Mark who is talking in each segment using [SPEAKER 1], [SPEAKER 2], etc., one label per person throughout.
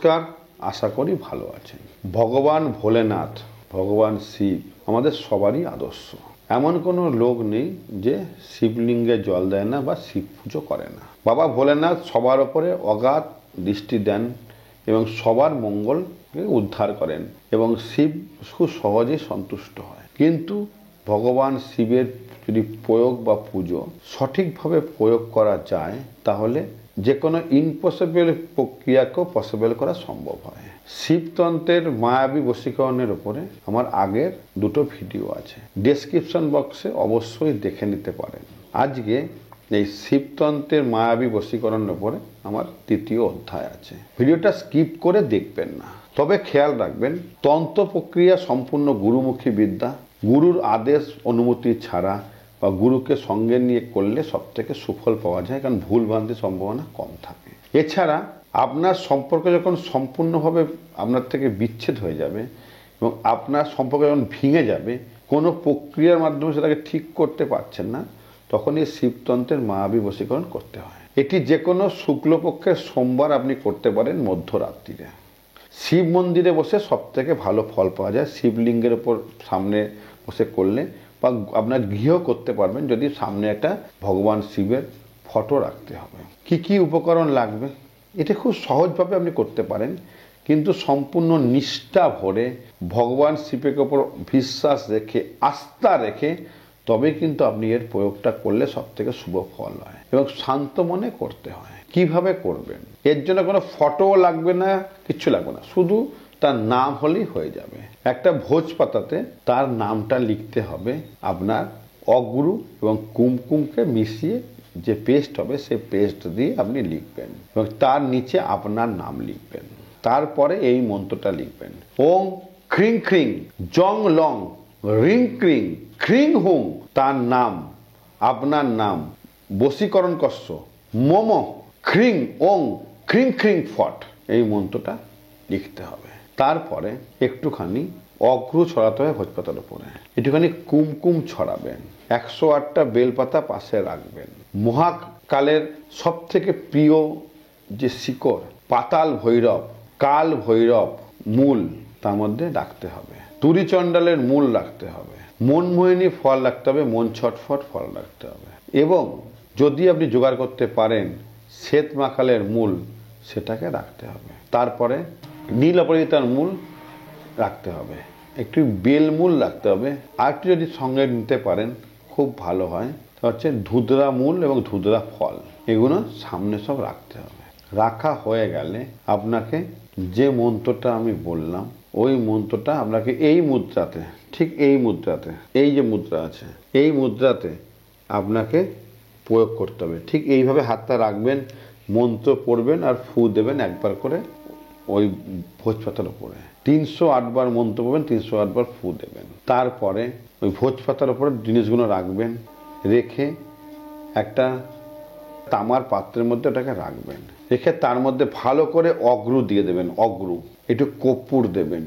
[SPEAKER 1] নমস্কার, আশা করি ভালো আছেন। ভগবান ভোলেনাথ, ভগবান শিব আমাদের সবারই আদর্শ। এমন কোনো লোক নেই যে শিবলিঙ্গে জল দেয় না বা শিব পুজো করে না। বাবা ভোলেনাথ সবার ওপরে অগাধ দৃষ্টি দেন এবং সবার মঙ্গলকে উদ্ধার করেন এবং শিব খুব সহজেই সন্তুষ্ট হয়। কিন্তু ভগবান শিবের যদি প্রয়োগ বা পুজো সঠিকভাবে প্রয়োগ করা যায় তাহলে যে কোনো ইম্পসিবল প্রক্রিয়াকেও পসিবল করা সম্ভব হয়। শিবতন্ত্রের মায়াবী বশীকরণের উপরে আমার আগের দুটো ভিডিও আছে, ডেসক্রিপশন বক্সে অবশ্যই দেখে নিতে পারেন। আজকে এই শিবতন্ত্রের মায়াবী বশীকরণের উপরে আমার তৃতীয় অধ্যায় আছে। ভিডিওটা স্কিপ করে দেখবেন না, তবে খেয়াল রাখবেন তন্ত্র প্রক্রিয়া সম্পূর্ণ গুরুমুখী বিদ্যা। গুরুর আদেশ অনুমতি ছাড়া বা গুরুকে সঙ্গে নিয়ে করলে সব থেকে সুফল পাওয়া যায়, কারণ ভুল ভ্রান্তির সম্ভাবনা কম থাকে। এছাড়া আপনার সম্পর্ক যখন সম্পূর্ণভাবে আপনার থেকে বিচ্ছেদ হয়ে যাবে এবং আপনার সম্পর্ক যখন ভেঙে যাবে, কোনো প্রক্রিয়ার মাধ্যমে সেটাকে ঠিক করতে পারছেন না, তখন এই শিবতন্ত্রের মায়াবী বশীকরণ করতে হয়। এটি যে কোনো শুক্লপক্ষের সোমবার আপনি করতে পারেন মধ্যরাত্রিরে। শিব মন্দিরে বসে সব থেকে ভালো ফল পাওয়া যায়। শিবলিঙ্গের ওপর সামনে বসে করলে বা আপনার গৃহেও করতে পারবেন যদি সামনে একটা ভগবান শিবের ফটো রাখতে হবে। কি কি উপকরণ লাগবে এটা খুব সহজভাবে আপনি করতে পারেন, কিন্তু সম্পূর্ণ নিষ্ঠা ভরে ভগবান শিবের ওপর বিশ্বাস রেখে আস্থা রেখে তবে কিন্তু আপনি এর প্রয়োগটা করলে সব থেকে শুভ ফল হয় এবং শান্ত মনে করতে হয়। কিভাবে করবেন, এর জন্য কোনো ফটোও লাগবে না, কিচ্ছু লাগবে না, শুধু তার নাম হলেই হয়ে যাবে। একটা ভোজ পাতাতে তার নামটা লিখতে হবে। আপনার অগুরু এবং কুমকুমকে মিশিয়ে যে পেস্ট হবে সেই পেস্ট দিয়ে আপনি লিখবেন এবং তার নিচে আপনার নাম লিখবেন। তারপরে এই মন্ত্রটা লিখবেন, ওং খ্রিং খ্রিং জং লং রিং ক্রিং খ্রিং হুং। তার নাম, আপনার নাম, বশীকরণ কস্য মম খ্রিং ওং খ্রিং খ্রিং ফট, এই মন্ত্রটা লিখতে হবে। তারপরে একটুখানি অগ্রু ছড়াতে হবে ভোজপাতার উপরে, একটুখানি কুমকুম ছড়াবেন, 108টা বেলপাতা পাশে রাখবেন। মহাকালের সব থেকে প্রিয় যে শিকড় পাতাল ভৈরব, কাল ভৈরব মূল তার মধ্যে রাখতে হবে। তুরিচণ্ডালের মূল রাখতে হবে, মনমোহিনী ফল রাখতে হবে, মন ছটফট ফল রাখতে হবে এবং যদি আপনি জোগাড় করতে পারেন শ্বেত মাকালের মূল, সেটাকে রাখতে হবে। তারপরে নীল অপরাজিতার মূল রাখতে হবে, একটু বেল মূল রাখতে হবে, আর একটু যদি সঙ্গে নিতে পারেন খুব ভালো হয়, হচ্ছে ধুতরা মূল এবং ধুতরা ফল, এগুলো সামনে সব রাখতে হবে। রাখা হয়ে গেলে আপনাকে যে মন্ত্রটা আমি বললাম ওই মন্ত্রটা আপনাকে এই মুদ্রাতে, ঠিক এই মুদ্রাতে, এই যে মুদ্রা আছে এই মুদ্রাতে আপনাকে প্রয়োগ করতে হবে। ঠিক এইভাবে হাতটা রাখবেন, মন্ত্র পড়বেন আর ফু দেবেন একবার করে ওই ভোজপাতার উপরে। 308 বার মন্ত্র পড়বেন, 308 বার ফু দেবেন। তারপরে ওই ভোজপাতার উপরে জিনিসগুলো রাখবেন, রেখে একটা তামার পাত্রের মধ্যে ওটাকে রাখবেন, রেখে তার মধ্যে ভালো করে অগ্রু দিয়ে দেবেন, অগ্রু একটু কর্পূর দেবেন,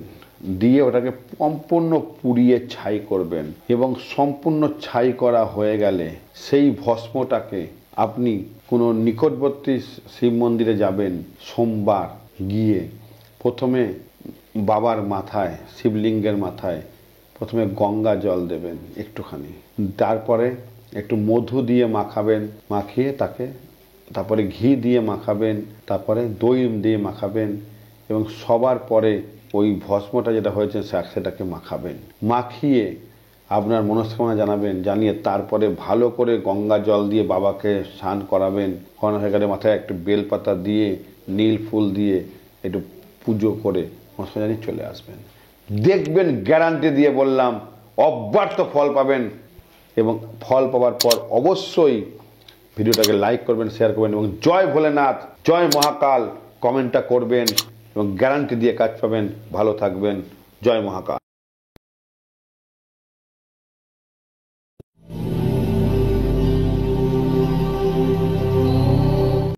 [SPEAKER 1] দিয়ে ওটাকে সম্পূর্ণ পুড়িয়ে ছাই করবেন এবং সম্পূর্ণ ছাই করা হয়ে গেলে সেই ভস্মটাকে আপনি কোনো নিকটবর্তী শিব মন্দিরে যাবেন সোমবার, গিয়ে প্রথমে বাবার মাথায়, শিবলিঙ্গের মাথায় প্রথমে গঙ্গা জল দেবেন একটুখানি, তারপরে একটু মধু দিয়ে মাখাবেন, মাখিয়ে তাকে তারপরে ঘি দিয়ে মাখাবেন, তারপরে দই দিয়ে মাখাবেন এবং সবার পরে ওই ভস্মটা যেটা হয়েছে সেটাকে মাখাবেন। মাখিয়ে আপনার মনস্কামনা জানাবেন, জানিয়ে তারপরে ভালো করে গঙ্গা জল দিয়ে বাবাকে স্নান করাবেন। করানো হয়ে গেলে মাথায় একটু বেলপাতা দিয়ে নীল ফুল দিয়ে একটু পুজো করে মনস্কামনা জানিয়ে চলে আসবেন। দেখবেন, গ্যারান্টি দিয়ে বললাম, অব্যর্থ ফল পাবেন এবং ফল পাওয়ার পর অবশ্যই ভিডিওটাকে লাইক করবেন, শেয়ার করবেন এবং জয় ভোলেনাথ, জয় মহাকাল কমেন্টটা করবেন এবং গ্যারান্টি দিয়ে কাজ পাবেন। ভালো থাকবেন, জয় মহাকাল।